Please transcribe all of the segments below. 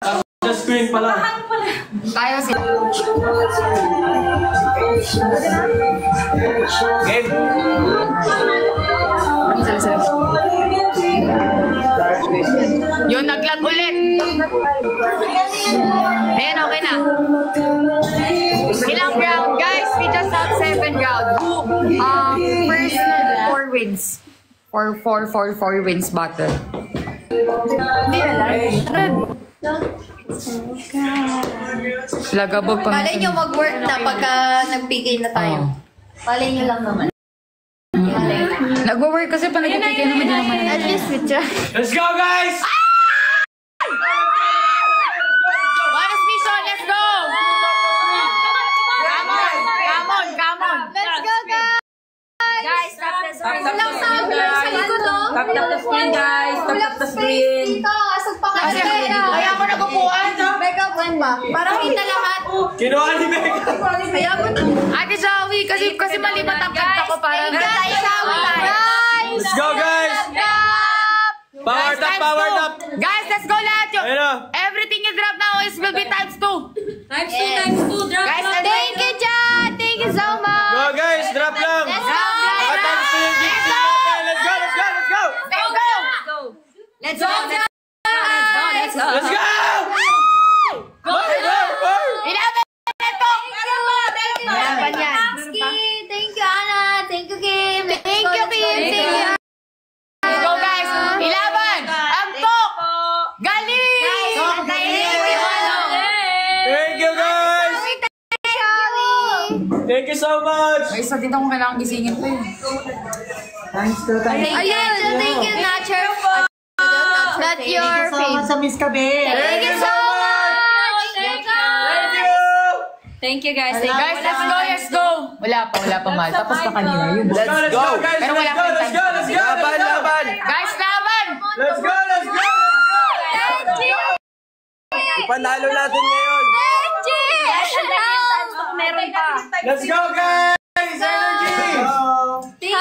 Sa screen pala. Tayo sila. Game. Yun, nag-lag ulit. Ayan, okay na. Ilang round, guys? We just have 7 rounds. First, 4 wins. 4 wins battle. Hindi na lang. Lagabog pa. Malay nyo mag-work na pagka nag-PK na tayo. Malay nyo lang naman. Nag-work kasi pa nag-PK naman din naman. At least with you. Let's go, guys! Bonus mission, let's go! Come on! Let's go, guys! Guys, tap the screen. Walang sound sa likod, oh. Tap the screen, guys. Tap the screen. Dito, asag pa kayo. Kaya ako nagupuan. Makeup one ba? Para kita lahat. Kinuha ni Becca. Kaya mo to. Ate Zoe, kasi mali matangkad ako para. Let's go, guys! Power up! Guys, let's go lahat yun. Ayun na. Everything you drop now will be times 2. Times 2. Drop. Guys, Thank you, John. Thank you so much. Go, guys! Drop lang! Let's go. Atang sa yung gift natin! Let's go! Let's go! Let's go! Ilaban ito! Ilaban yan. Thank you, Anna. Thank you, Kim. Thank you, Kim. Thank you. Let's go, guys! Ilaban! Ampok! Galing! Thank you, guys! Thank you so much! May isa dito kung kailangan gisingin ko eh. Ayun, thank you, Nacher. Not your face. Sa Miss Kabe. Thank you so much. Thank you! Thank you, guys. Guys, let's go! Wala pa, Mal. Tapos na kanina. Yun. Let's go! Guys, Pero wala pang time. Let's go! Laban! Guys, laban! Let's go! Ipanalo natin ngayon! Meron pa. Let's go, guys! Energy!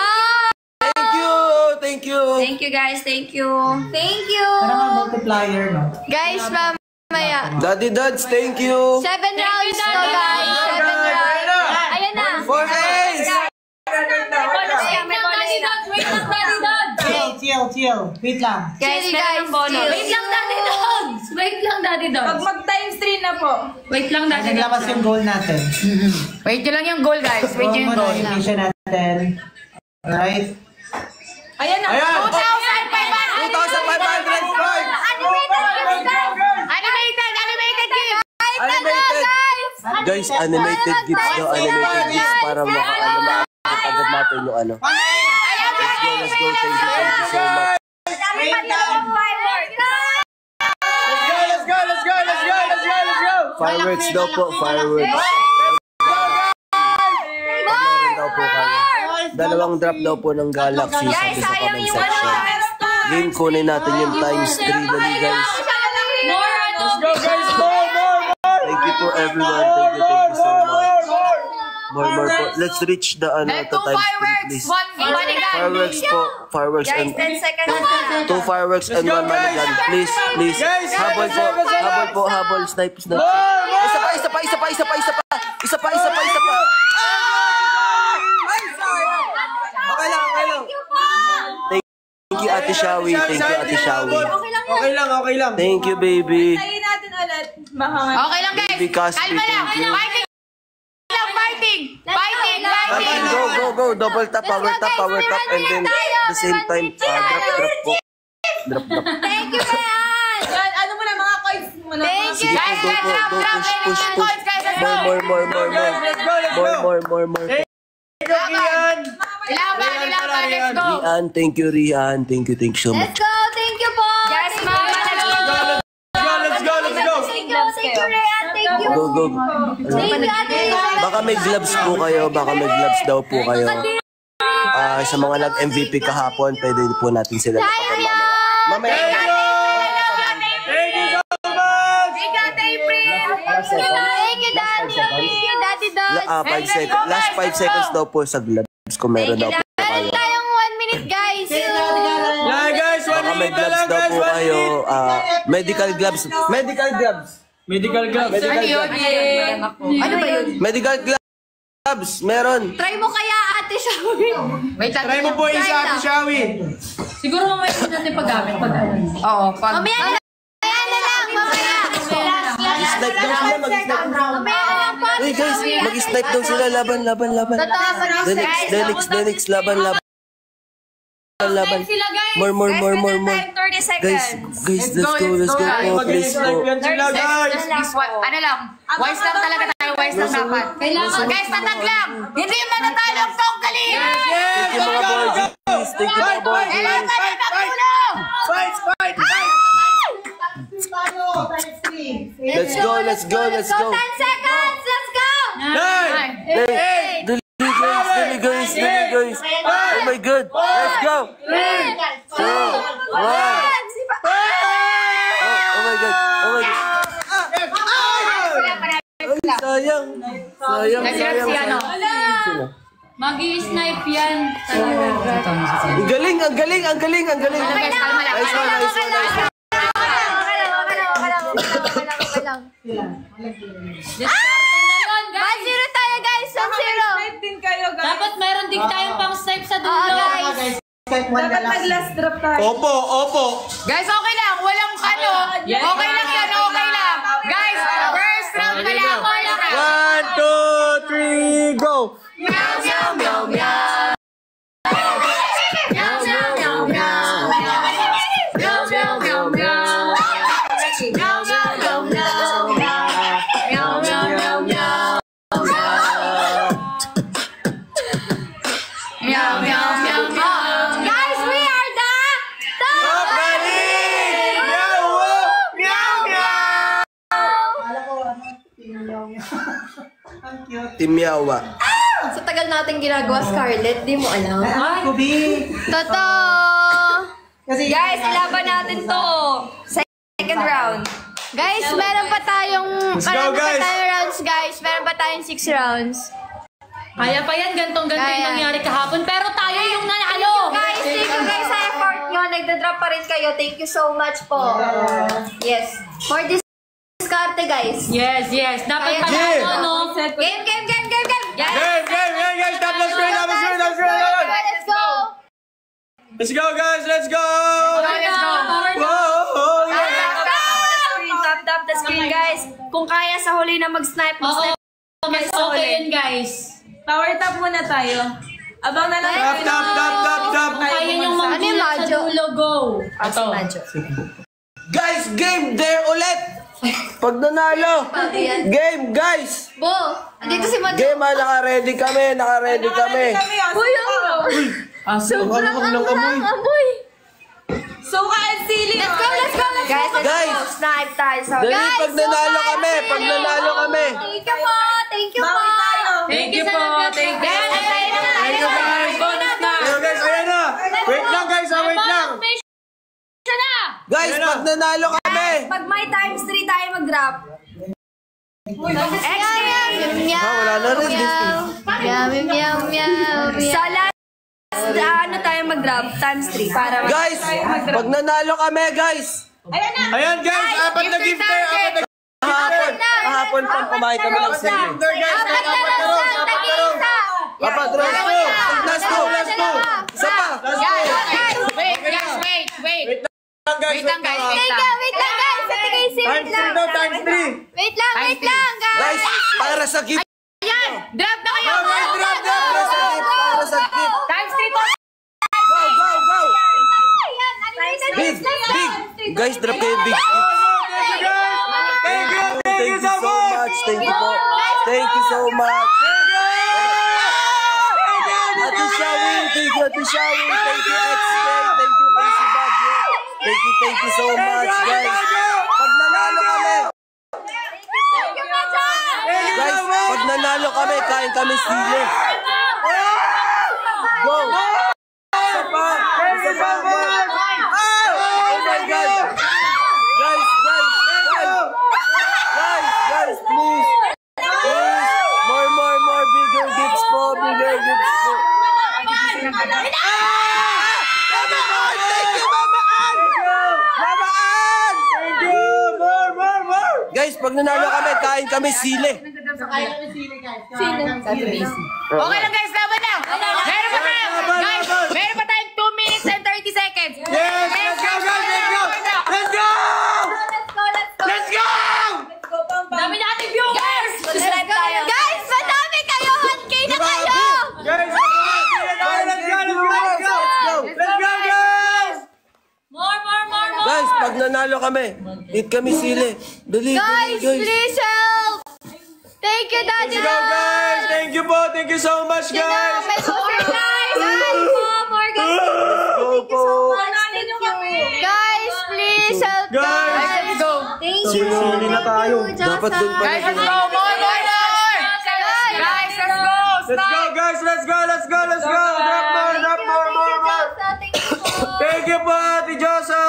Thank you! Thank you, guys. Thank you. Thank you. Parang multiplier, no? Guys, mamaya. Daddy Dads, thank you! 7 rounds to, guys. 7 rounds. Ayan na. 4 days! Chill. Wait lang. Guys, chill. Wait lang, Daddy Dogs. Pag mag-times 3 na po. Wait lang, Daddy Dogs. Naglabas yung goal natin. Wait nyo lang yung goal, guys. Wait nyo yung goal. Yung mission natin. Alright? Ayan na. 2,500! 2,500 points! Animated gift! Animated! Guys, animated gifts daw. Animated gifts para makaagad natin yung ano. Let's go. Thank you so much. Let's go! Fireworks daw po, fireworks. Meron daw po kayo. 2 drop daw po ng Galaxy sa comment section. Game, kunin natin yung times 3 dali, guys. Let's go, guys! More! Thank you po, everyone. Thank you so much. More po. Let's reach the times 3, please. Fireworks and 10 seconds. 2 fireworks and 1 manigan. Please. Habol. Snipe. Isa pa. Okay lang. Thank you, Ate Shawi. Okay lang. Thank you, baby. Tayin natin ulit. Okay lang, guys. Baby Caspi, Kalma lang. thank you. Fighting! Go. Double tap, power tap, and then the same time, drop po. Drop. Thank you, Bayan. Ano mo na, mga coins mo na. Thank you. Sige po, go. Push. More. Ilaban, let's go! Rian, thank you so much. Let's go. Thank you po. Yes, ma'am. Let's go. Thank you, Rayan. Thank you. Go. Thank you, Ate. Baka may gloves po kayo, baka may gloves daw po kayo. Sa mga nag-MVP kahapon, pwede po natin sila napakon mamaya. Thank you so much! Thank you, Daddy. Thank you, Daddy Dogs. Last 5 seconds daw po sa gloves kung meron daw po kayo. Meron tayong 1 minute, guys. Yeah, guys, 1 minute. may gloves daw po kayo. Medical gloves. Medical gloves. Medical gloves. Ano yun? Ano ba yun? Medical gloves. Meron. Try mo kaya, Ate Shawi. Wait lang. Try mo po isa, Ate Shawi. Siguro mamaya din natin paggamit pag ano. Oo, pag... Mamaya na lang. Mamaya. Mag-snipe daw sila. Mag-snipe. Mamaya na lang po, Ate Hey guys, Shawi. mag-snipe daw sila. Laban. Denix. Laban. Sila guys. More. 30 seconds. Guys, let's go. Please go. Ano lang? Wise lang talaga tayo. Wise lang dapat. Kailangan. Guys, tatag lang. Hindi yung matatalo ang song galing. Thank you mga boys. Thank you mga boys. Kailangan tayo magtulong. Fight! Let's go. 10 seconds. Let's go. Hey, dali guys. Oh my God. Let's go. 3, 2, 1. Oh my God. Sayang. Si ano? Magi-snipe yan. Ang galing. Guys, kalma lang. Nice one. Okay lang. Diskarte na yun, guys. 1-0 tayo, guys. 1-0. din kayo, guys. Dapat meron din tayong pang snipe sa dulo. Oo, guys. Dapat mag-last drop tayo. Opo. Guys, okay lang. Walang ano. Okay lang yan. Okay lang. Guys, first round ka lang. 1, 2, 3, go. Guys, we are the top. Team Yawa. Sa tagal natin ginagawa, Scarlett, di mo alam. Kubi. Totoo! Guys, ilaban natin to. Second round. Guys, meron pa tayong... go, guys. rounds, guys. Meron pa tayong 6 rounds. Kaya pa yan, gantong-ganto yung Kaya. nangyari kahapon. Pero tayo yung nanalo. Guys, thank you guys sa effort nyo. Nagda-drop pa rin kayo. Thank you so much po. Yes. For this diskarte, guys. Yes. Dapat Kaya- pala Yeah. ano. Game. Yes. Game. Tapos win. Let's go. Let's go, guys. Power na. Whoa. Tap the screen, guys. Kung kaya sa huli na mag-snipe, Oo. mag-snipe. Mas okay yun, guys. Power tap muna tayo. Abang na lang. Tap. Kung kaya yung Ano yung magulat sa Madjo? dulo, go. Ito. Madjo. Guys, game there ulit. Pag nanalo. Game, guys. Bo, andito si Madjo. Game, naka-ready kami. Uy, sobrang amoy. Suka and sili. Let's go. Guys, Guys. Snipe tayo. So, Dali, guys, pag nanalo suka kami. and Pag sili. nanalo kami. Thank you po. Bawi tayo. Thank you po. Thank you. Guys, antayin na natin. Bonus na. Guys, ayan na. Wait lang, guys. Wait lang. Siya na. Guys, pag nanalo kami. Pag may times 3 tayo mag-drop. Wala na rin. Sa last, ano tayo mag-drop? Times 3 para Guys, pag nanalo kami, guys. Ayan, guys. Apat na gift tayo. Kahapon pang kumain kami ng sili. Apat, last two. Isa pa. Wait, guys. Wait lang, guys. Wait lang guys. Times 3 daw, times 3. Wait lang guys. Guys, para sa gift. Yan! Drop na kayo! Para sa gift. Times 3 po! Go. Big. Guys, drop kayo big gift. Thank you so much. Thank you po. Thank you so much. Ate Shawi, thank you Ate Shawi. Thank you XK. Thank you Casey Baguio. Thank you so much, guys. Pag nanalo kami. Guys, pag nanalo kami, kain kami sili. Go! Isa pa! Oh my God! Guys, please! More, bigger gifts po! Thank you, Mama Ann! Guys, pag nanalo kami, kain kami sili. Okay lang guys, laban na! Meron pa tayo! Guys, meron pa tayong 2 minutes and 30 seconds! Yes! Let's go, guys! Let's go! Let's go! Let's go! Dami natin viewers! Guys, madami kayo! 1K na kayo! Guys, let's go! Let's go, guys! More! Guys, pag nanalo kami, eat kami sili. Dali, Guys, guys. please help! Thank you, Daddy Let's go, guys! Love! Thank you po! Thank you so much, guys! May super guys! More guys! Go po. Guys, please help Guys, us! go! Thank you! Sili na tayo. Dapat dun pa Guys, let's go! More! Guys, let's go! Let's go, guys! Let's go! Let's go! Let's go! Drop more! Drop more! Thank you po, Ate Josa!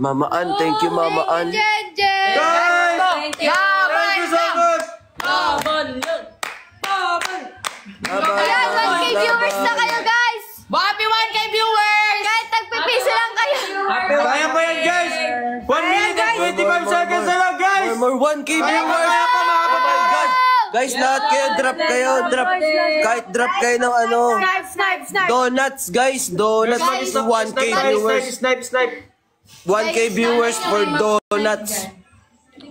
Mama Ann, thank you, Mama Ann. Guys! Thank you! Thank you so much! Ayan, 1K viewers na kayo, guys! Happy 1K viewers! Kahit tagpipiso lang kayo! Kaya pa yan, guys! 1 minute and 25 seconds na lang, guys! More 1K viewers. Oh my God. Guys, lahat kayo, drop kayo, drop. Kahit drop kayo ng ano. Donuts, guys. Donuts. 1K viewers. Snipe! 1K viewers for donuts.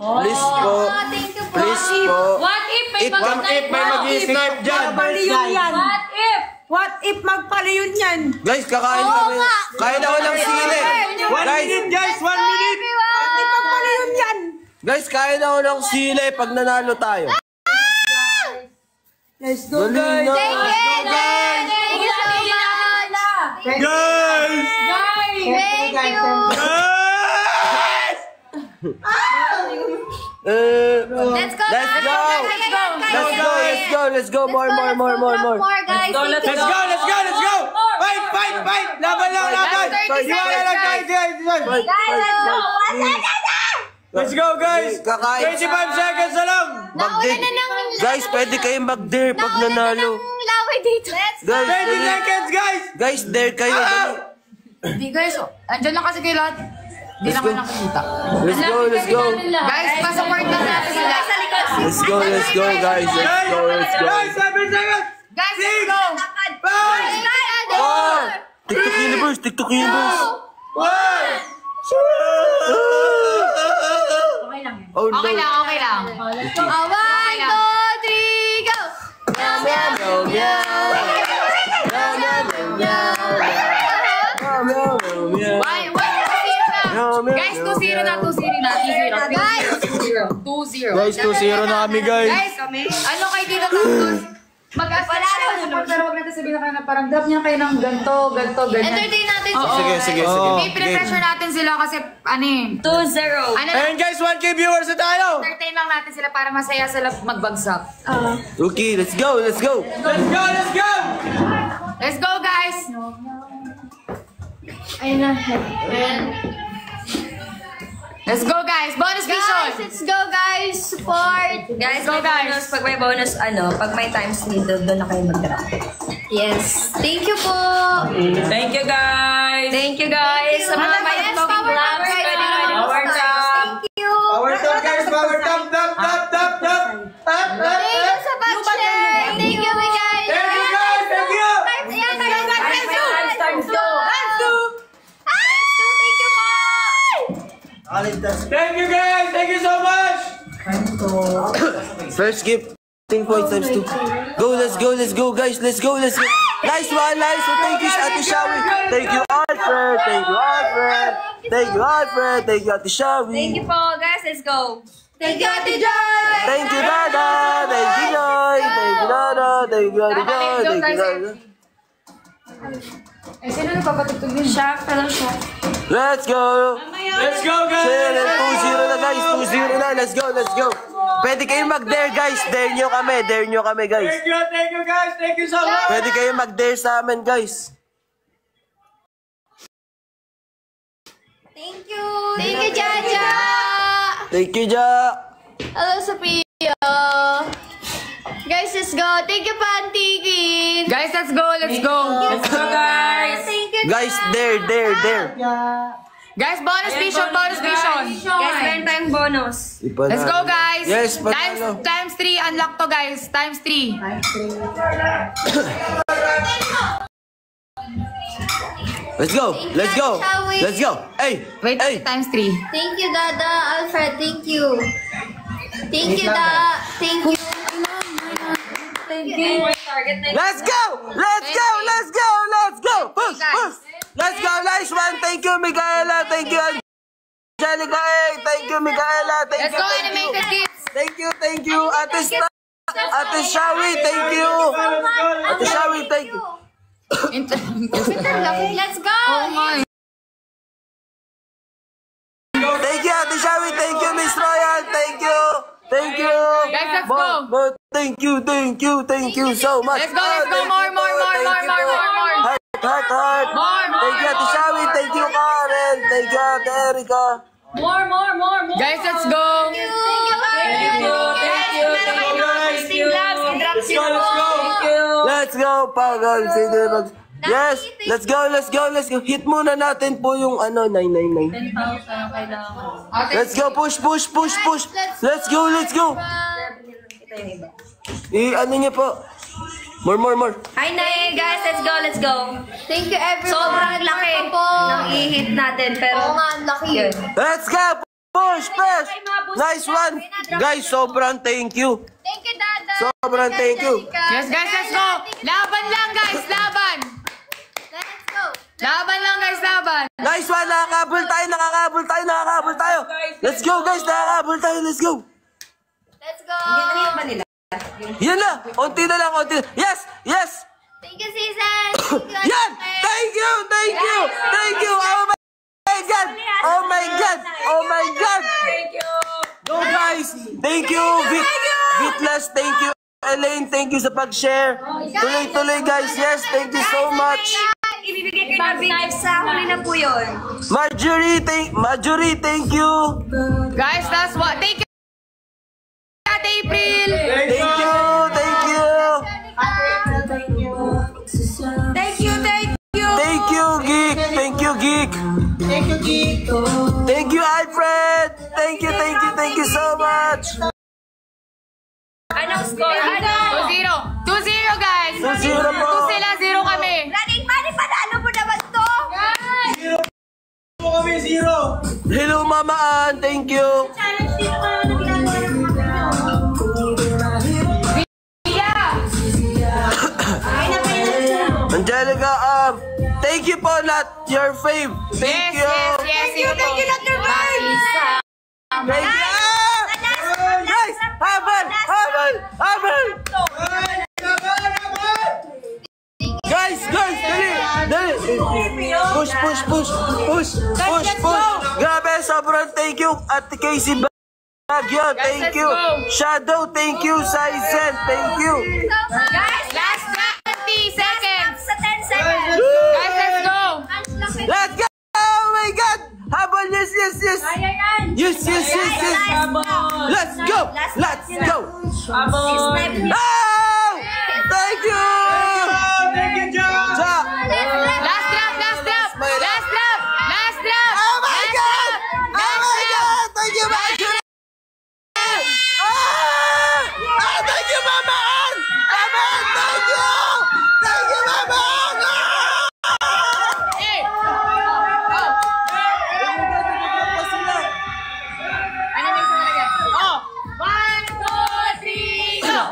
Please po. Thank you po! Please po. What if may It come If may mag-snipe dyan! What if? What if magpalayon yan? Guys, kakain kami. Kain ako ng sili. 1 Guys, minute, guys! 1 minute! Magpalayon yan! guys, kain ako ng sili pag nanalo tayo. Let's go, Dali guys! na. Thank you! Thank you so much! Guys! Thank you! Let's Let's go! Let's go! Let's go! More! More guys! Let's go! Let's go! Let's go! Fight! Laban lang, laban! Iwala lang, guys! Let's go, guys! Kakain. 25 seconds na lang! Mag-dare. Guys, pwede kayong mag-dare pag nanalo. Laway dito. Guys, 20 dali. seconds, guys! Guys, dare kayo. Dali. Hindi guys, andyan lang kasi kayo lahat. Hindi lang kayo nakikita. Let's go. Guys, pa-support na natin sila. Let's go, guys. Let's go. Guys, 7 seconds! Guys, let's go! 5! TikTok universe. Oh no. Okay lang. 1, 2, 3, go! Guys, 2-0 na. 2-0. Guys, 2-0 na kami, guys. Guys, ano kayo dito tapos? Mag-assist pero wag natin sabihin na kayo na parang drop niya kayo ng ganito. Entertain natin Sige. May pressure natin sila kasi ano eh. 2-0. Ano Ayun, guys, 1K viewers na tayo! entertain lang natin sila para masaya sila magbagsak. Okay, let's go. Let's go! Let's go guys! Let's go guys! Bonus Guys, mission! let's go guys! Support! Guys, Go, may bonus. Pag may bonus, pag may times dito, doon na kayo mag-drop. Yes! Thank you po! Thank you, guys! Thank you, guys! Sa mga may Yes, talking power labs, up, pwede guys. pwede power tap! Thank you! Power top, guys! Power top! Thank you sa pag-share! Thank you, guys! Thank you, guys! Thank you! Ayan, times 2! Thank you, guys! Thank you so much! First gift. 10 points times 2. Go, let's go, guys. Let's go. Nice one. Thank you, Ate Shawi. Thank you, Alfred. Thank you, Ate Shawi. Thank you po, guys. Let's go! Thank you, Ate Joy! Thank you, Dada. Thank you, Joy. Thank you, Dada. Thank you, Ate Joy. Thank you, Dada. Eh, sino nagpapatugtog din? Shaq, hello, Shaq. Let's go. Let's go, guys! 2-0 na, guys. 2-0 na. Let's go. Pwede kayo mag-dare, guys. Dare nyo kami, guys. Thank you, guys! Thank you so much! Pwede kayo mag-dare sa amin, guys. Thank you! Thank you, Jaja! Thank you, Ja. Hello, Sophia! Guys, let's go! Thank you, Pantigin! Guys, let's go! Let's go, guys! Thank you, Guys, dare. Guys, bonus mission, bonus mission. Guys, meron tayong bonus. Let's go, guys. Yes, panalo. Times 3, unlock to, guys. Times 3. Let's go. Let's go. Let's go. Hey. Wait, Hey. times 3. Thank you, Dada. Alfred, thank you. Thank you, Da. Thank you. Let's go. Let's go. Let's go. Let's go. Push. Push. Let's go. Nice one. Thank you, Micaela. Thank you, Angelica. Hey, thank you, Micaela. Thank Let's you. go, animated kids. Thank you. Thank you. Ate Shawi. Thank you. Ate Shawi. Thank you. Let's go. Oh my. Thank you, Ate Shawi. Thank you, Miss Royal. Thank you. Thank you. Guys, let's go. Thank you. Thank you. Thank you so much. Let's go, let's go. More. Heart. More. Thank you, Ate Shawi. Thank you, Karen. Thank you, Ate Erica. More. Guys, let's go. Let's go, Pagal. Yes, let's go. Hit muna natin po yung 999. Let's go, push. Let's go. Ano niya po? More. Hi, Nay. Guys, let's go. Thank you, everyone. Sobrang laki ng i-hit natin, pero... Oo nga, ang laki. Let's go, push. Nice one. Guys, sobrang thank you. Thank you, Dada. Sobrang thank you. Yes, guys, let's go. Laban lang, guys. Laban. Let's go. Laban lang, guys. Laban. Nice one. Nakakabol tayo. Let's go, guys. Nakakabol tayo. Let's go. Let's go. Yan na. Unti na lang. Yes. Thank you, Season. Yan. Thank you. Oh my God. Thank you. Go, guys. Thank you. Vitless. Thank you. Elaine, thank you sa pag-share. Tuloy, guys. Yes, thank you so much. Ibibigay ko ng knives sa huli na po yun. Marjorie, thank you. Guys, that's what. Thank you. Ate April. Thank you. Thank you, Geek. Thank you, Alfred. Thank you so much. Anong score? 2-0, guys. 2-0 po. 2 sila, 0 kami. Running money, panalo mo naman to. Hello, Mama Ann. Thank you. Angelica, thank you po, not your fave. Thank you. Yes. Thank you, not your friends. Thank you. Guys, habal. Guys, dali. Push. Grabe, sobrang thank you at Casey Bagyo, thank you. Shadow, thank you. Saizen, thank you. Guys, Last 20 seconds. sa 10 seconds. Guys, let's go. Let's go! Oh my God! Habol, yes. Yes. Let's go! Oh! Thank you! Jack! Last drop. Oh my God! Thank you, Marjorie! Thank you, Mama Ann! Thank you, Mama Ann!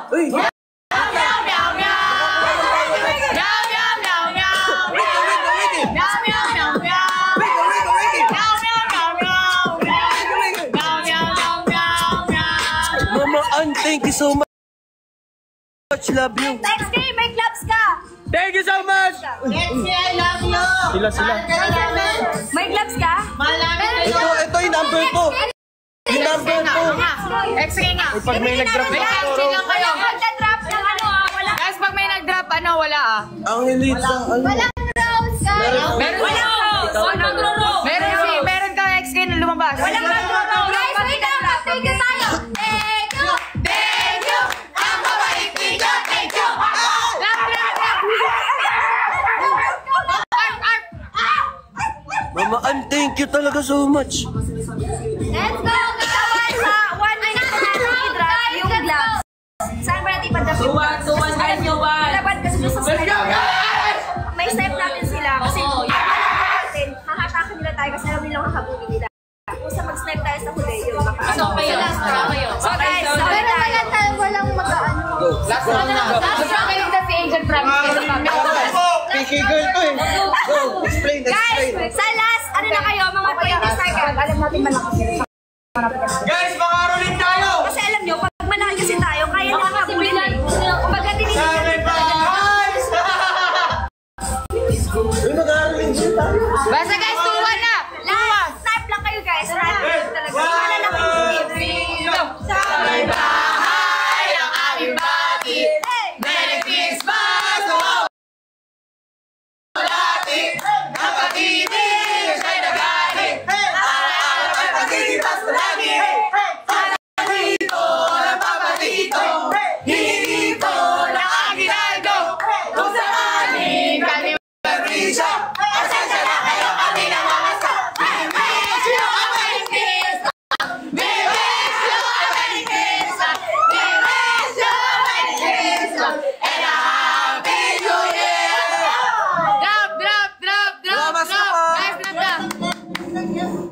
Uy! Mama Ann, thank you so much. Love you. Next game, may clubs ka. Thank you so much. I love you. Sila. May gloves ka? Ito yung number ko. Yung number ko. X-ray nga. Pag may nag-drop May na X-ray lang kayo. Magda-drop ng wala. Guys, pag may nag-drop, wala Ang elite. Walang rounds, guys. Meron kang X-ray na lumabas. Walang rounds. Guys, wait up. Thank you tayo. Thank you. Ang mabait video. Thank you. Mama Ann, thank you talaga. you so much. Let's go! Katawan sa 1 minute na natin i-drop yung gloves. Saan ba natin ipa-drop yung gloves? Dapat kasi doon sa slide. May step natin sila. Kasi natin, hahatakan nila tayo kasi alam nilang kakabuli nila. Kung sa mag-step tayo sa huli, yun. So guys, pero walang mag-ano. Last round na. Last round kayo na si Angel Promise. PK girl ko eh. Go, explain, Guys, sa last, ano na kayo, mga 20 seconds. Alam natin malakas. Guys, makaroling tayo! Kasi alam nyo, pag malaki kasi tayo, kaya nila makabulin eh. Kung baga Sabi pa! Uy, makaroling tayo! Basta guys, 2-1 na. last, snipe lang kayo guys. Snipe lang talaga. Wala lang kayo. Sabay bahay ang aming bati. Merry Christmas! Lati! Napag-ibig! Siya'y nagalit! Araw-araw ay pag-ibig lagi! Dito! Napapatito! Hinihito! Nakaginaldo! Kung sakaling kami mag-risya! Pasensya na kayo kami na mga sa! We wish you a Merry Christmas! We wish you a Merry Christmas! We wish you a Merry Christmas! And a Happy New Year! Drop. Salamat po. Guys, drop.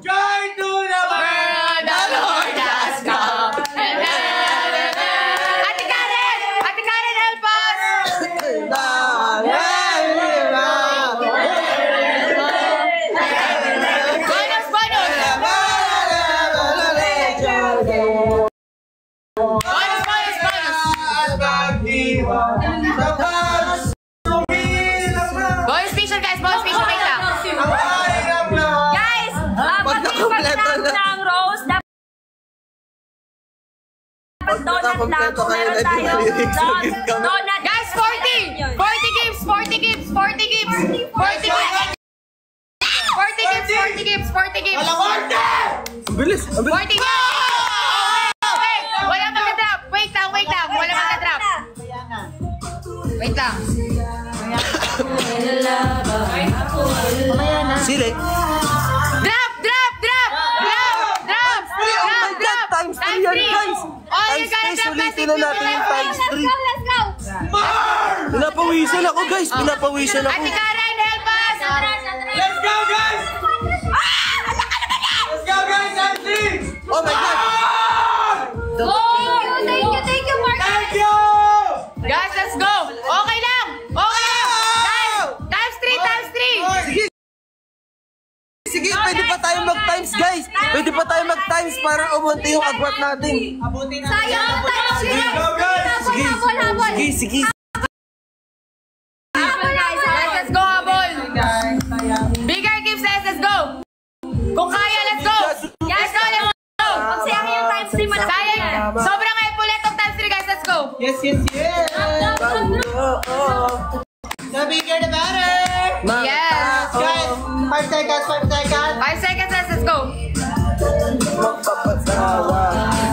Joy to the world! The Lord has come! Ate Karen, help us. Bonus. Bonus picture guys, wait lang. Guys, pag pag-drop ng rose, dapat donut lang. Kung meron tayo, donut. Guys, 40 gifts. 40 gifts. Bilis! 40 gifts. Wait, wala mag-drop. Wait lang. Wala mag-drop. Wait lang. Sili! Drop. Times 3 yan, guys! Oh, Times you gotta 3, drop sulitin na natin yung times 3. Let's go! Pinapawisan ako, guys! Pinapawisan ako. Ate Karen, help us. Let's go, guys! Let's go, guys! Times 3! Oh my God! Thank you, Mark. Thank you! Guys, let's go. Okay lang. Guys, times 3. Sige, pwede pa tayo mag-times, guys! Pwede pa tayo mag-times para umunti yung agwat natin. Sayang tayo. Go, guys! Habol. Sige. Habol, guys. Guys, let's go, habol. Bigger gifts, guys, let's go. Kung kaya, let's go. Let's go. Pag sayang yung times 3, malaki Sayang. yan. Sobrang helpful itong times 3, guys. Let's go. Yes! The bigger the better! Yes. Guys, 5 seconds! 5 seconds, guys. Let's go.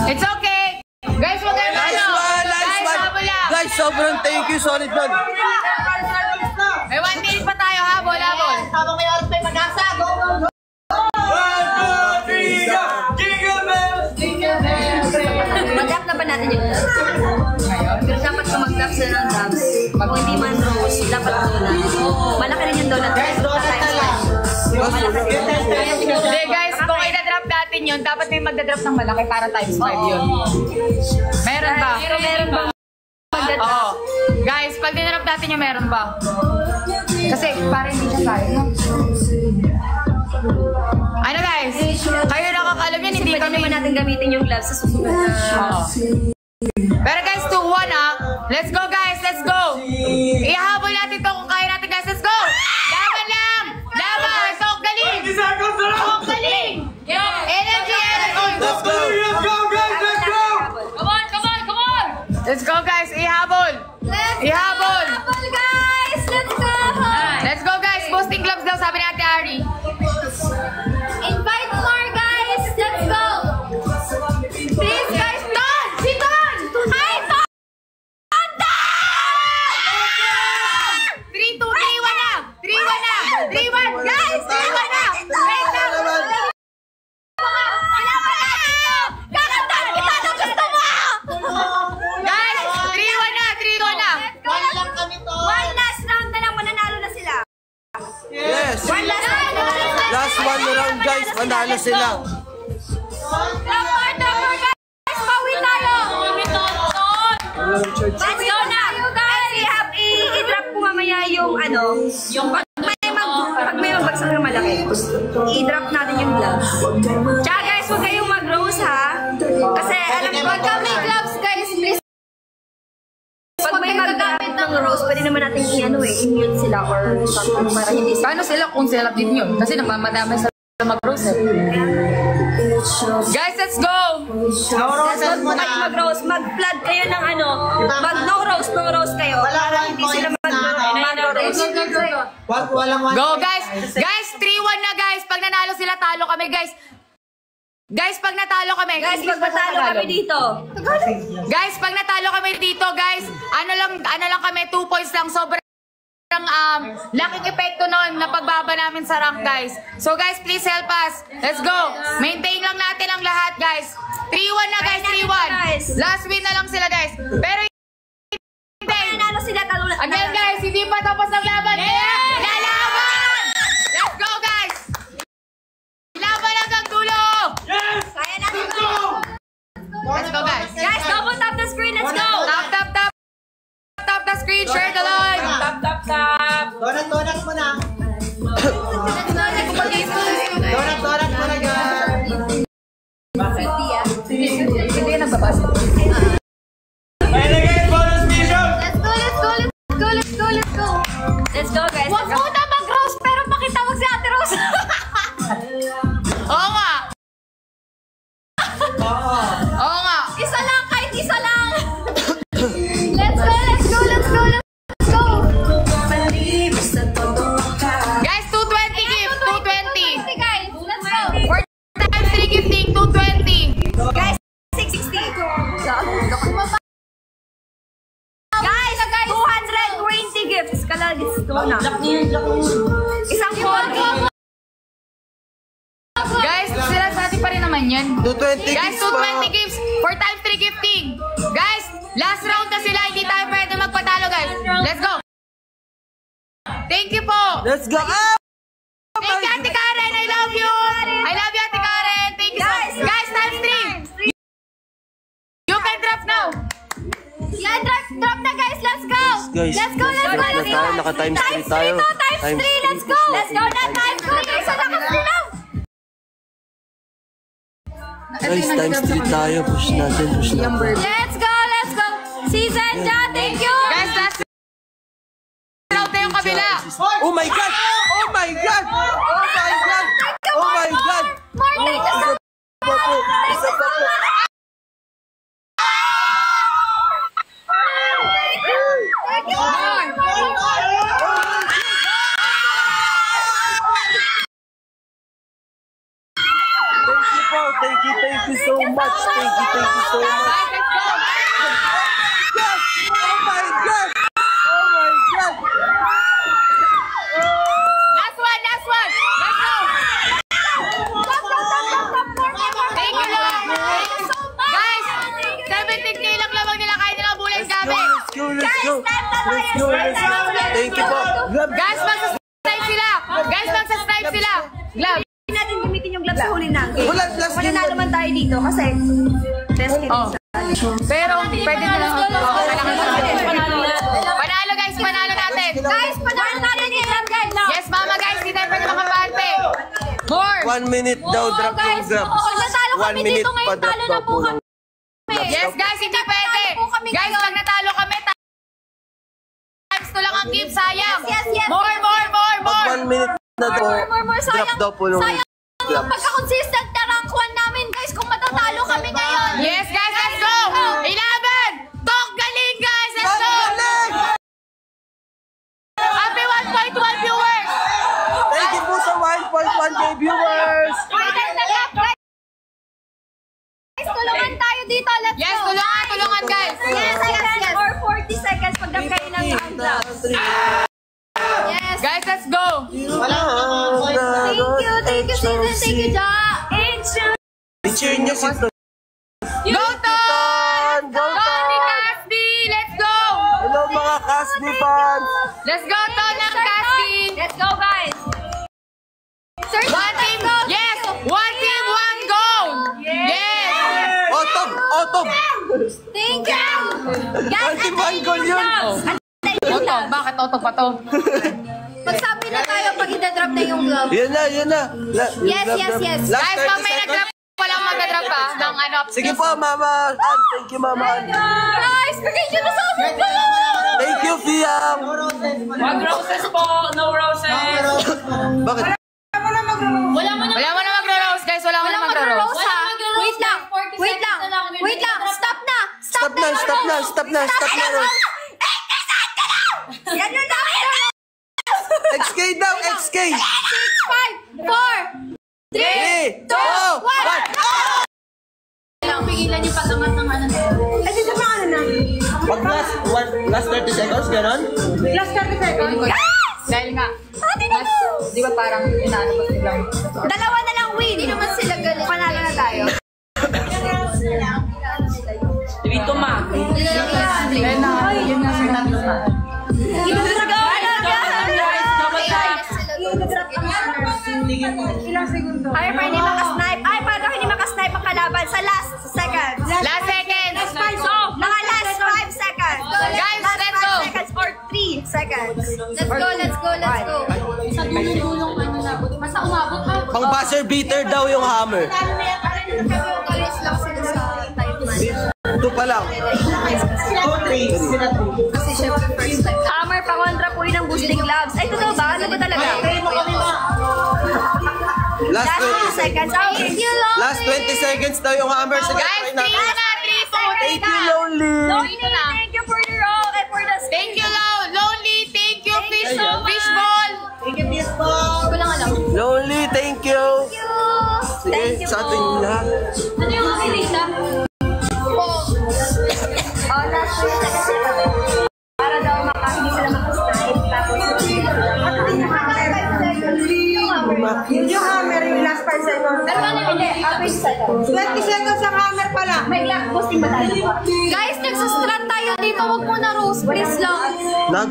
It's okay. Guys, wag kayo Nice one! Guys, habol lang. Guys, sobrang thank you, solid one. May 1 minute pa tayo, habol. Habang may oras pa yung mag-asa, go. 1, 2, 3, go! Jingle bells! Mag-drop na ba natin yun? Pero dapat kung mag-drop sila ng drops. Kung hindi man rose, dapat donut. Malaki rin yung donut. Guys, donut na lang! Hindi, guys, kung i-drop natin yun, dapat may magda-drop ng malaki para times 5 yun. Meron ba? Pero meron bang mag-drop? Oo. Guys, pag dinrop natin yung meron ba? Kasi parang hindi siya tayo, no? Ano guys? Kayo nakakalam yan, hindi Pwede kami. naman natin gamitin yung gloves sa susunod na... Oo. Pero guys, 2-1 ah. Let's go guys, let's go. Ihabol natin to kung kaya natin guys. Let's go. Laban lang. Laban. Sok galing. 20 seconds na lang! Sok galing. Energy. Let's go! Let's go, guys! Let's go! Come on. Let's go guys, ihabol. Ihabol. Habol, guys! Let's go! Let's go guys, posting gloves daw sabi ni Ate Ari. Invite more, guys! Let's go! Please, guys! Ton! Si Ton! Hi, Ton! 3-2, 3-1 na! 3-1 na! 3-1! Guys, 3-1 na! Wait lang! Panalo sila. Trapper, guys! Bawi tayo! Let's go na! Guys, i-drop ko mamaya yung ano, pag may magbagsak ng malaki, i-drop natin yung gloves. Tsaka guys, huwag kayong mag-rose ha. Kasi alam ko, pag may gloves guys, please. Pag may magagamit ng rose, pwede naman natin i-mute sila or something para hindi sila. Paano sila kung sila din yun? Kasi namamadamay sa mag-rose eh. Guys, let's go! Mag-rose, mag-flood kayo ng ano, no rose kayo. Para hindi sila mag-rose. Go guys! Guys, 3-1 na guys! Pag nanalo sila, talo kami guys! Guys, pag natalo kami, Guys, pag natalo kami dito. guys, pag natalo kami dito, guys, ano lang kami, 2 points lang, sobrang laking epekto nun na pagbaba namin sa rank, guys. So, guys, please help us. Let's go. Maintain lang natin ang lahat, guys. 3-1 na, guys, 3-1. Last win na lang sila, guys. Pero, hindi. Nanalo sila, talo na. Again, guys, hindi pa tapos ang laban. Lalaban! Let's go, guys. Laban hanggang dulo. Kaya natin to. Let's go, guys. Guys, double tap the screen. Let's go. Tap the screen. Share the live. Tap. Donat mo na. Donat mo na, guys. Hindi yan nagbabasa. Let's go, guys. Huwag muna mag-rose, pero pakitawag si Ate Rose. Oo nga. Oo nga. Isa lang, kahit isa lang. Let's go. Guys, 220 gift. 220. Guys, let's go. 4 times 3 gifting. 220. Guys, 660. Guys, 220 gifts. Kalagis ko na. Isang 40. Guys, sila sa atin pa rin naman yan. 220 Guys, gifts pa. 220 gifts. 4 times 3 gifting. Guys, last round na sila. Hindi tayo pwede magpatalo, guys. Let's go. Thank you po. Let's go. Thank you, Ate Karen. I love you. I love you, Ate Karen. Thank you so much. Guys, times 3. You can drop now. Yan, drop na guys. Let's go. Guys, Let's go. naka-times 3 tayo. Times 3, let's go. Let's go na, times 3. Guys, sa lakas nila. Guys, times 3 tayo. Push natin. Let's go. Season ja, thank you. Guys, last round na yung kabila. Oh my God! More thank you so much. Isa pa po. Thank you. Thank you so much. Guys, let's go. Yes! Oh my God! Last one. Let's go. Thank you, Lord. Guys, 17K lang lamang nila. Kaya nilang bulan kami. Let's go. Thank you po. Guys, magsa-stripe sila. Glove. Hindi natin gamitin yung gloves sa huli ng game. Wala, last game. Mananalo man tayo dito kasi test kit. Oh. Pero pwede na lang. Panalo guys, panalo natin. Guys, panalo natin yung glove guys. Yes, mama guys, hindi tayo pwede makapante. More. 1 minute daw drop yung grabs. Natalo 1 kami minute dito pa ngayon. drop Talo daw na po po ng kami. Yes guys, hindi pwede. Guys, pag natalo kami, times to lang ang gift, sayang. Yes. More. 1 minute na daw. More. Drop daw po ng Sayang yung pagka-consistent na rank 1 namin guys kung matatalo kami ngayon. Yes guys, let's go. 11. Tok galing guys, let's go. Happy 1.1 viewers. Thank you po sa 1.1k viewers. Guys, tulungan tayo dito. Let's Yes, go. tulungan guys. Yes. Or 40 seconds pag dam kayo ng gloves. Yes. Guys, let's go. Thank you, Susan. Thank you, Ja. I-cheer niyo si Go Ton! Go Tony Casby, let's go. Hello mga Casby fans. Let's go Ton ng Casby. Let's go, guys. One team. Yes, Ultimate goal yun. Toto, bakit Toto pa to? Magsabi na tayo pag i-drop na yung glove. Yan na. Yes. Last Guys, pag 30 may nag-drop, seconds. walang mag-drop pa ng ano. Sige po, Mama Ann. Thank you, Mama Ann. Guys, bigay nyo na sa amin ko! Thank you, Fiam. Wag roses po, no roses. Bakit? Wala mo na. Wala mo na magro-rose, guys. Wala mo na magro-rose. Rose ha? Wait lang. Stop na, Rose. Yan yun lang. XK daw, XK. 6, 5, 4, 3, 2, 1. Kailangan pigilan yung patangat ng ano. Ay, dito pa ano na. Pag last 30 seconds, ganon? Last 30 seconds. Dahil nga, mas, di ba parang inaano ba silang? Dalawa na lang win. Hindi naman sila galit. Panalo na tayo. Dito ma. Dahil na, yun nga sila natin. Ilang segundo? Ay, pa hindi makasnipe. Ay, paano hindi makasnipe ang kalaban sa last seconds? Last second. Mga last 5 seconds. Guys, last let's 5 go. seconds or 3 seconds. Let's go. Sa dulong ano na. Basta umabot ha. Pang buzzer beater daw yung hammer. Alis lang sila sa time. Ito pa lang. Kasi syempre first time. Hammer pa kontra po yun ang boosting gloves. Ay, totoo ba? Ano ba talaga? Last Last 20 2 seconds. seconds. Thank you, Lonely. Last 20 seconds daw yung hammer. Sige, Guys, 3 na, 3, 2, Thank you, Lonely. Lonely, thank you for the roll and for the spin. Thank you, Lonely. Thank you, Fishball. Ko lang alam. Lonely, thank you. Sige, Thank you sa ating po. lahat. Ano yung mga lista? Oh, last 2 seconds. Para daw hindi sila makasnipe. Tapos, Yung hammer, yung last 5 seconds. pero ano hindi? Average seconds. 20 seconds ang hammer pala. May boosting ba tayo? Guys, nagsastrat tayo dito. Huwag mo na rose, please lang.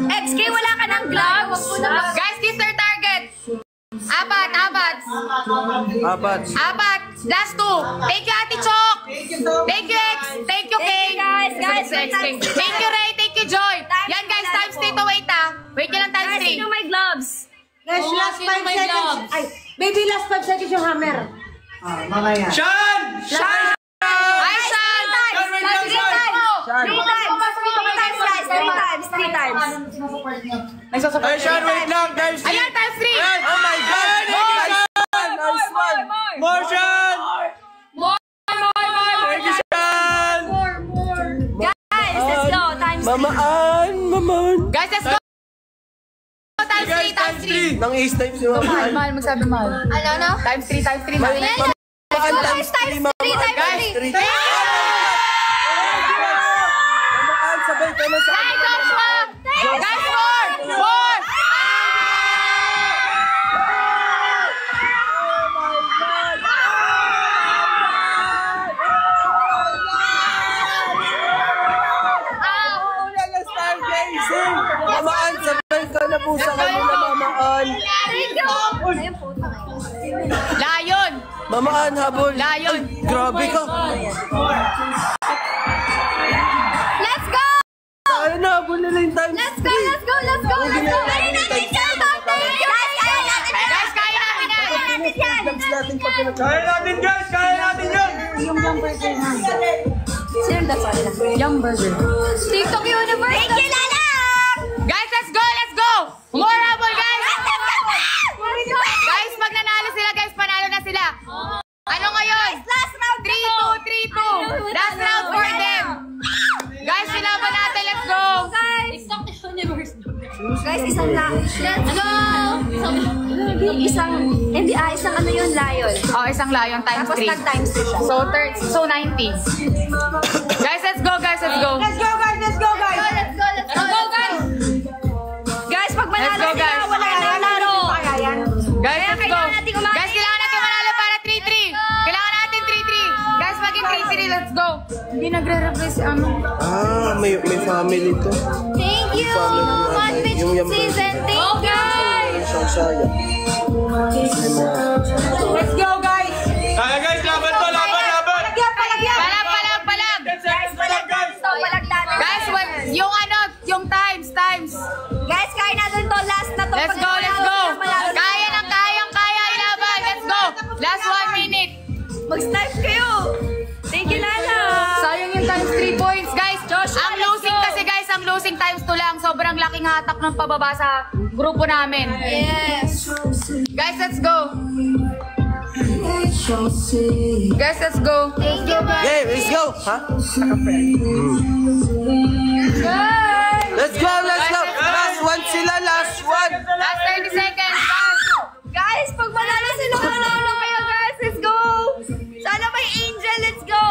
XK, wala ka ng gloves. Huwag mo na. Guys, kiss their target. Apat. Last 2. Thank you, Ate Chok. Thank you, X. Thank you, King. Guys. Thank you, Ray. Thank you, Joy. Yan, guys, times 3 to wait, ha. Wait nyo lang times 3. Sino may gloves? Guys, Oo, last sino 5 may seconds. gloves? Ay, baby, last 5 seconds yung hammer. Mamaya. Sean! Hi, Sean. 3 times. 3 times. Ay, Sean, wait lang, guys. Ayan, times 3. Oh my God! Nice one! More, Sean! Thank you, Sean! Guys, let's go. Times 3. Mama Ann! Guys, let's go. Times 3. Nang A-snipe si Mama Ann. Mahal, magsabi mahal. Ano? Times 3. Mama Ann, Guys, times 3. Mama Ann, Times 3. Mama Ann, sabay ka na sa amin. Guys, 4. Mama Ann, sabay ka na po sa kanila, Mama Ann. Lion. Mama Ann, habol. Lion. Grabe ka. Let's go! Kaya na, habol nila yung time. Let's go! Kaya natin yan! Guys, kaya namin yan. Kaya natin, guys! Kaya natin yan! Sino dasal? Young burger. TikTok Universe! Thank you, Lalang! Guys, let's go. More habol, guys. Guys, pag nanalo sila, guys, panalo na sila. Ano ngayon? Last round 3-2. Last round for them. Guys, sinaban natin. Let's go. TikTok Universe. Guys, isang let's go! Isang ano yun, lion. Oh, isang lion times Tapos 3. tag-times 3 siya. So 90. Guys, let's go. Let's go, guys! Let's go, guys! Guys, pag manalo Let's go, sila, guys. wala na laro. Guys, Kaya let's go. kailangan natin umamin. Guys, kailangan natin manalo para 3-3. Kailangan natin 3-3. Guys, maging 3-3. Let's go. Hindi nagre-reply si ano. May family to. Thank you! Family, One Pitch yung yam- Season. Thank you! Isang saya. Let's go, guys! Kaya guys, laban to, laban! Palagyan! Palag. Guys, palag natin. using times 2 lang. Sobrang laking hatak ng pababa sa grupo namin. Yes. Guys, let's go. Guys, let's go. Thank you, guys. Okay, let's go. Ha? Let's go, let's go. Last one sila, last one. Last 30 seconds. Guys, pag manalo sila, manalo kayo, guys. Let's go. Sana may angel. Let's go.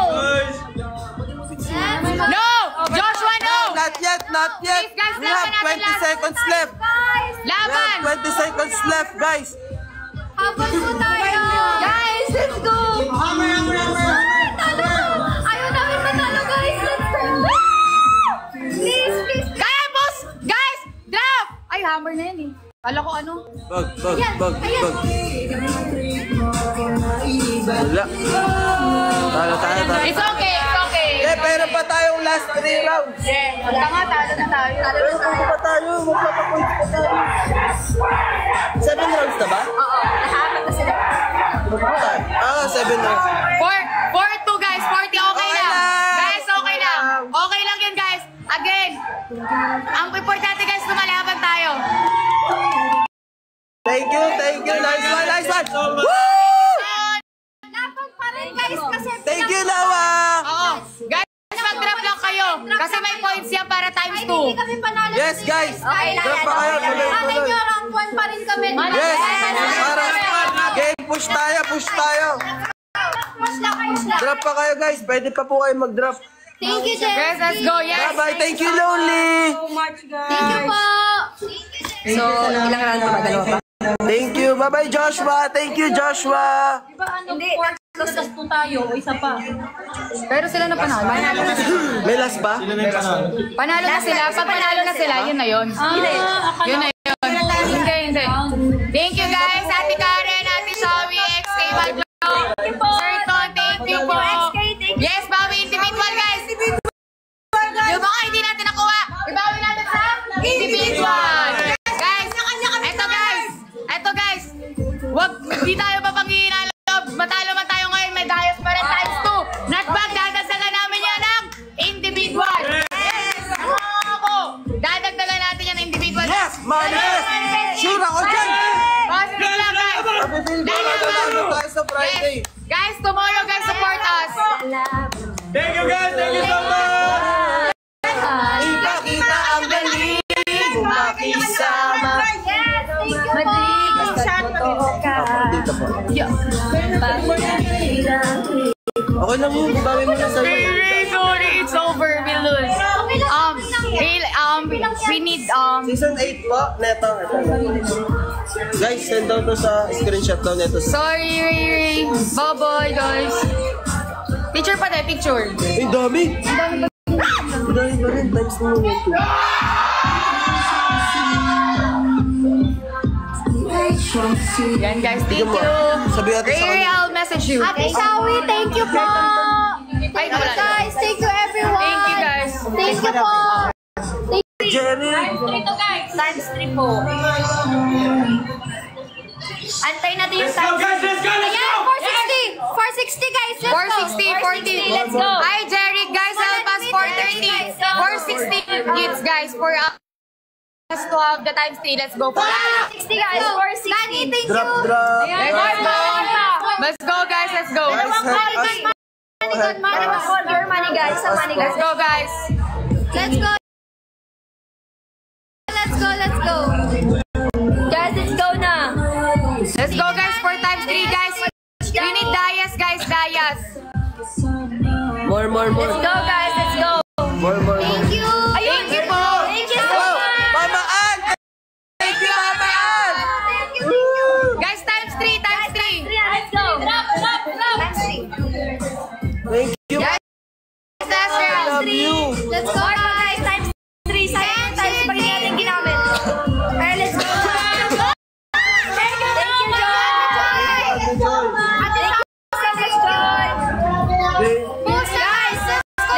No! Joshua, no! Not yet, not yet. Please, guys, We have laban natin 20 seconds left. Guys, We Laban! have 20 seconds left, guys. habang po tayo. Guys, let's go. Talo. Ayaw namin manalo, guys. Let's go. Please, please. Kaya, boss! Guys! Draft! Ay, hammer na yan eh. Kala ko ano? Bag. Wala. Talo. It's okay, it's okay. Eh, pero pa tayong last 3 rounds. Yeah, tanga, talo na tayo. Pero pa tayo, magpapapoints pa tayo. 7 rounds na ba? Oo, nakaabot na sila. 7 rounds. 4-2 guys, 40 okay Okay lang. lang. Guys, okay lang. Okay lang yun guys. Again, ang importante guys, lumalaban tayo. Thank you. Nice one. Woo! Laban pa rin, guys, kasi Thank you, Lawa. Oo. Guys, mag-drop lang kayo. Kasi may points yan para times 2. hindi kami panalo. Yes, guys. Okay lang Drop yan. pa kayo, Okay lang. tuloy. Nyo, round 1 pa rin kami. Yes. Para game, push tayo. Push lang kayo, push lang. Drop pa kayo, guys. Pwede pa po kayo mag-drop. Thank you, Jen. Guys, let's go. Yes. Bye-bye. Thank you, Lonely. Thank you po. So, ilang round pa? Dalawa pa? Thank you. Bye-bye, Joshua. Thank you, Joshua. Hindi, Tapos po tayo, o isa pa. Pero sila na panalo. May last pa? Panalo na sila. Pag panalo na sila, yun na yun. Yun na yun. Hindi. Thank you guys. Ate Karen, Ate Shawi, XK Baglo. Sir Ton, thank you po. Yes, bawi individual guys. Yung mga hindi natin nakuha, ibawi natin sa individual. Guys, eto guys. Hindi tayo papanghihin ang loob. Matalo man tayo ngayon, may dayos pa rin times 2. Not bag, dadagdagan namin yan ng individual. Ako, dadagdagan natin yan ng individual. Yes, Maris. Sure ako dyan. Positive lang guys. Pabibigyan tayo sa Friday. Guys, tomorrow guys, support us. Thank you guys. Thank you so much. Ipakita ang galing. Makisama. yes, thank you po. Dito po. Okay lang yun. Ibawi mo na sa Sorry, it's over. We lose. We need Season 8 po. Neto. Guys, send down to sa screenshot daw neto. sorry. Bye-bye guys. Picture pa tayo, picture. Ay, dami. Ang dami pa rin. Times mo neto. Yan guys, thank you. Sabi natin sa Ray, kanya. I'll message you. Ate Shawi, thank you po. Ay, Thank you wala. guys, thank you everyone. Thank you guys. Thank you po. Jerry. Times 3 po. Antay natin yung Let's go guys. Let's go. Ayan, 460. 460 guys, let's go. 460, 40. Let's go. Hi, Jerry. Guys, help us 430. 460 kids, guys, for us to have the times 3. Let's go. 460 guys, 460. Nani, thank you. Drop. Let's go, guys. Let's go. Guys, help us. Your money guys, sa money guys. Let's go, guys. Let's go. Let's go. Guys, let's go na. Let's go, guys, for times 3, guys. We need Dayas, guys. Dayas. More. Let's go guys, let's go. More. Thank you. Thank you po. Thank you so Oh, much. Mama Ann! Thank you, Mama Ann! Thank you. Guys, times 3, times 3. Let's go. Drop. Times 3. Thank you. Guys, last I round. love you. Let's go guys, times 3. Sayang times pa rin natin ginamit. Alright, let's go. Thank you, Joy. Ate Joy. Ate Joy. Thank you, Joy. Thank- Guys,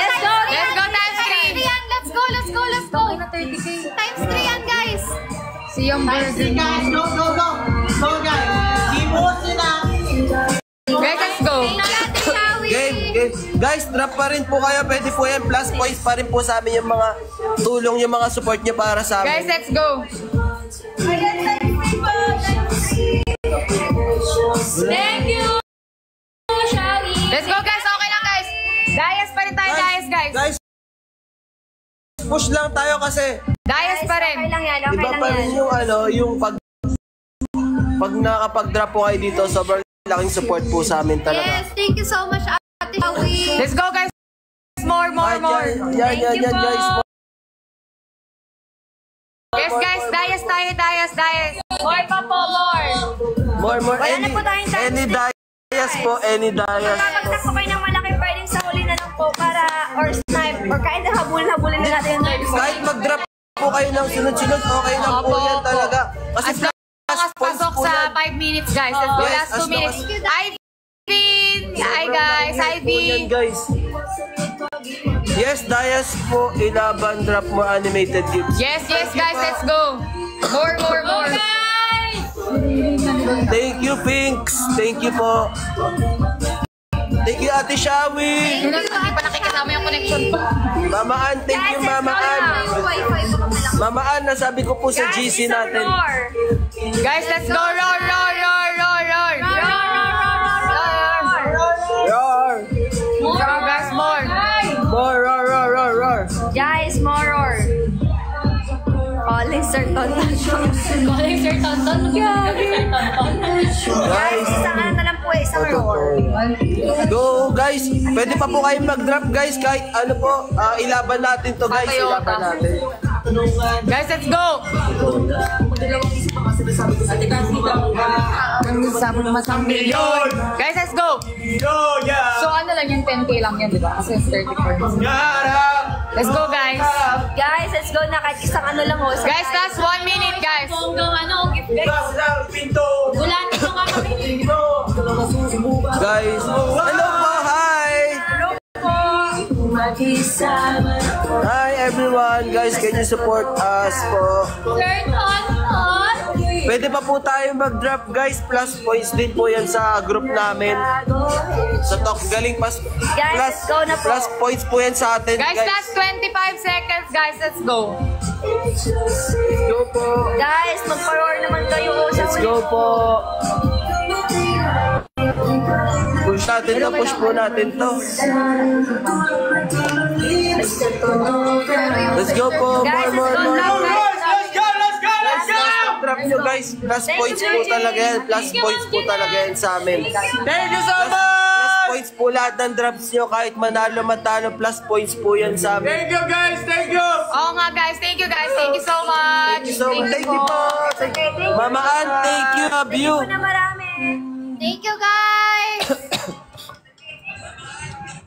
let's go. Let's go, times 3. Let's go. Times 3 yan, guys. Si yung burger. Guys, go guys. Keep on sila. Guys, let's go. Thank you, Ate Shawi. Game. Guys, drop pa rin po kayo. Pwede po yan. Plus points pa rin po sa amin yung mga tulong, yung mga support nyo para sa Guys, amin. let's go. Thank you, Shari. Let's go, guys. Okay lang, guys. Dayas pa rin tayo, guys. Guys, push lang tayo kasi Dayas pa rin. Okay lang yan, okay iba lang pa yan. rin yung yung pag nakapag-drop po kayo dito, sobrang laking support po sa amin talaga. Yes, thank you so much, Ate Shawi. Let's go, guys. More. Yan, guys. Yes, guys. Dayas tayo, dayas. More pa po, more. More. Wala na po tayong time. Any dias po, any dias po. Kapag po kayo ng malaki, pwedeng sa huli na lang po para, or snipe, or kahit na habulin na natin yung third Kahit mag-drop po kayo ng sunod-sunod, okay lang po yan talaga. Kasi As pasok sa 5 minutes, guys. Let's go, Yes, last 2 as minutes. long Ivy! Hi, guys. Yan, Ivy! guys. Yes, Dias po, ilaban, drop more animated gifts. Yes, guys. Let's go. More. Thank you, Pinks. Thank you po. Thank you, Ate Shawi. Hindi pa nakikisama yung connection ko. Mama Ann, thank you, Mama Ann. Yung wifi po kami lang. Mama Ann, nasabi ko po sa GC natin. Guys, let's go. Roar. Roar! Roar, guys. More. More, roar! Guys, more. Calling Sir Tonton. Calling Sir Tonton. Guys, isang ano na lang po, isang roar. Go, guys. Pwede pa po kayong mag-drop, guys. Kahit ano po, ilaban natin to, guys. Ilaban natin. Guys, let's go. Masang milyon. Guys, let's go. So, ano lang yung 10K lang yan, di ba? Kasi 34. Let's go, guys. Guys, let's go na kahit isang ano lang ho. Guys, last 1 minute, guys. Hanggang gift guys. Gulatin mo nga kami. Guys, hello po, hi! Hi everyone, guys, can you support us po? Sir Tonton. Pwede pa po tayo mag-drop, guys. Plus points din po yan sa group namin. Sa talk, galing Guys, let's go na po. Plus points po yan sa atin, Guys, last 25 seconds, guys. Let's go. Go po. Guys, magpa-roar naman kayo ho sa Let's huli. go po. Push natin to, push po natin to. Let's go po. Guys, More. let's go na. Drop nyo, guys. Plus points po talaga yan. Plus points po talaga yan sa amin. Thank you so much! Plus points po lahat ng drops nyo. Kahit manalo, matalo, plus points po yan sa amin. Thank you guys, thank you! Oo nga, guys. Thank you, guys. Thank you so much. Thank you so much. Thank you po. Mama Ann, thank you. Love you. Thank you na marami. Thank you, guys.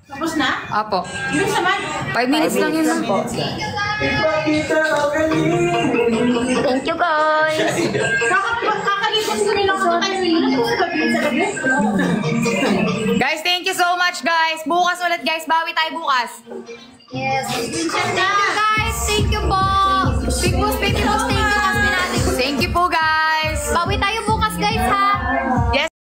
Tapos na? Apo. Yung saman. 5 minutes lang yun. Thank you, guys. Kakalipas ko rin ako sa kanina. Guys, thank you so much, guys. Bukas ulit, guys. Bawi tayo bukas. Yes. Thank you, guys. Thank you po. Big boss, thank you, kasi natin. Thank you po, guys. Bawi tayo bukas, guys, ha? Yes.